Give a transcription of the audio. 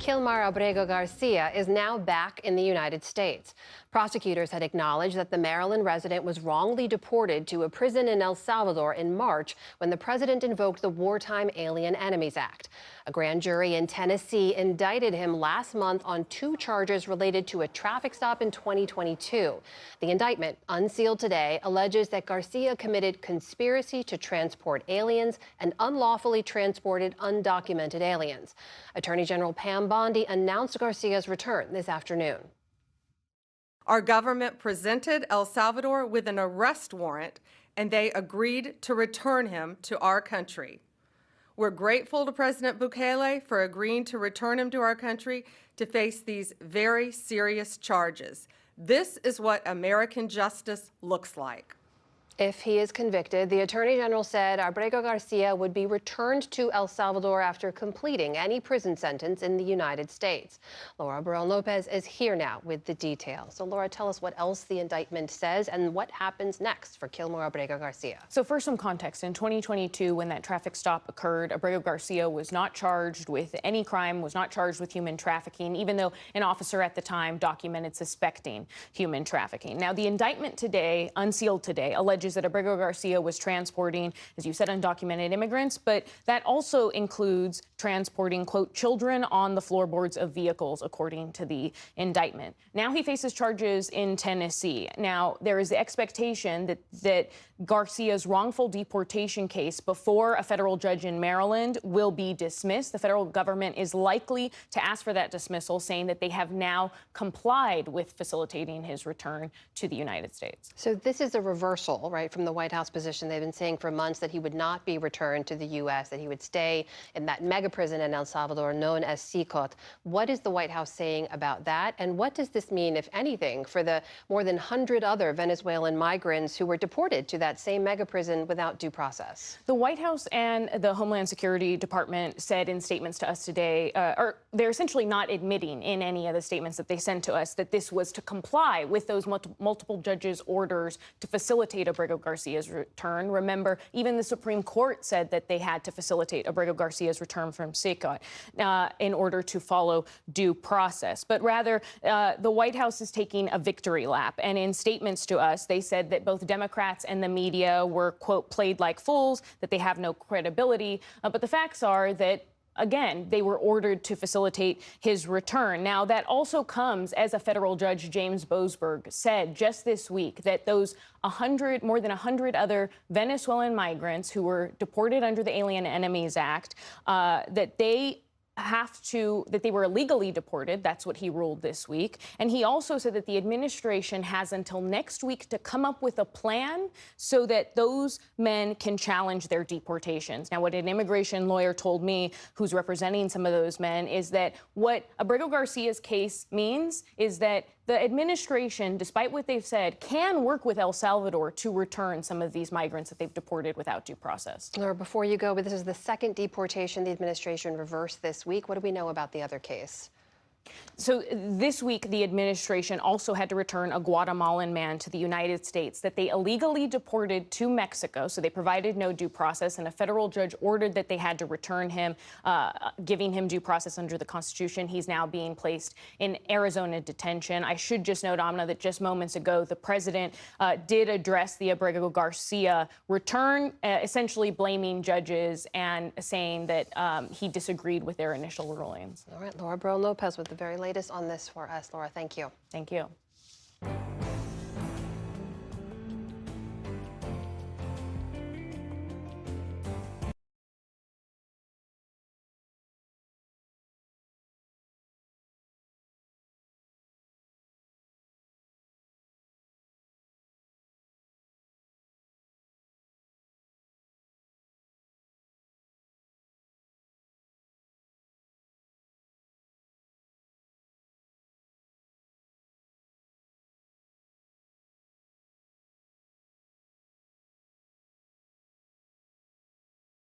Kilmar Abrego Garcia is now back in the United States. Prosecutors had acknowledged that the Maryland resident was wrongly deported to a prison in El Salvador in March when the president invoked the Wartime Alien Enemies Act. A grand jury in Tennessee indicted him last month on 2 charges related to a traffic stop in 2022. The indictment, unsealed today, alleges that Garcia committed conspiracy to transport aliens and unlawfully transported undocumented aliens. Attorney General Pam Bondi announced Garcia's return this afternoon. Our government presented El Salvador with an arrest warrant, and they agreed to return him to our country. We're grateful to President Bukele for agreeing to return him to our country to face these very serious charges. This is what American justice looks like. If he is convicted, the Attorney General said Abrego Garcia would be returned to El Salvador after completing any prison sentence in the United States. Laura Barón-López is here now with the details. So, Laura, tell us what else the indictment says and what happens next for Kilmar Abrego Garcia. So, for some context, in 2022, when that traffic stop occurred, Abrego Garcia was not charged with any crime, was not charged with human trafficking, even though an officer at the time documented suspecting human trafficking. Now, the indictment today, unsealed today, alleges that Abrego Garcia was transporting, as you said, undocumented immigrants, but that also includes transporting, quote, children on the floorboards of vehicles, according to the indictment. Now he faces charges in Tennessee. Now, there is the expectation that Garcia's wrongful deportation case before a federal judge in Maryland will be dismissed. The federal government is likely to ask for that dismissal, saying that they have now complied with facilitating his return to the United States. So this is a reversal, right, from the White House position. They've been saying for months that he would not be returned to the U.S., that he would stay in that mega prison in El Salvador known as CICOT. What is the White House saying about that? And what does this mean, if anything, for the more than 100 other Venezuelan migrants who were deported to that same mega prison without due process? The White House and the Homeland Security Department said in statements to us today, or they're essentially not admitting in any of the statements that they sent to us that this was to comply with those multiple judges' orders to facilitate Abrego Garcia's return. Remember, even the Supreme Court said that they had to facilitate Abrego Garcia's return from CICOT in order to follow due process. But rather, the White House is taking a victory lap. And in statements to us, they said that both Democrats and the media were, quote, played like fools, that they have no credibility. But the facts are that, again, they were ordered to facilitate his return. Now, that also comes as a federal judge, James Boasberg, said just this week that those more than 100 other Venezuelan migrants who were deported under the Alien Enemies Act, that they were illegally deported. That's what he ruled this week. And he also said that the administration has until next week to come up with a plan so that those men can challenge their deportations. Now, what an immigration lawyer told me, who's representing some of those men, is that what Abrego Garcia's case means is that the administration, despite what they've said, can work with El Salvador to return some of these migrants that they've deported without due process. Laura, before you go, but this is the second deportation the administration reversed this week. What do we know about the other case? So this week, the administration also had to return a Guatemalan man to the United States that they illegally deported to Mexico. So they provided no due process, and a federal judge ordered that they had to return him, giving him due process under the Constitution. He's now being placed in Arizona detention. I should just note, Amna, that just moments ago, the president did address the Abrego Garcia return, essentially blaming judges and saying that he disagreed with their initial rulings. All right, Laura Barón-López with the very latest on this for us. Laura, thank you. Thank you.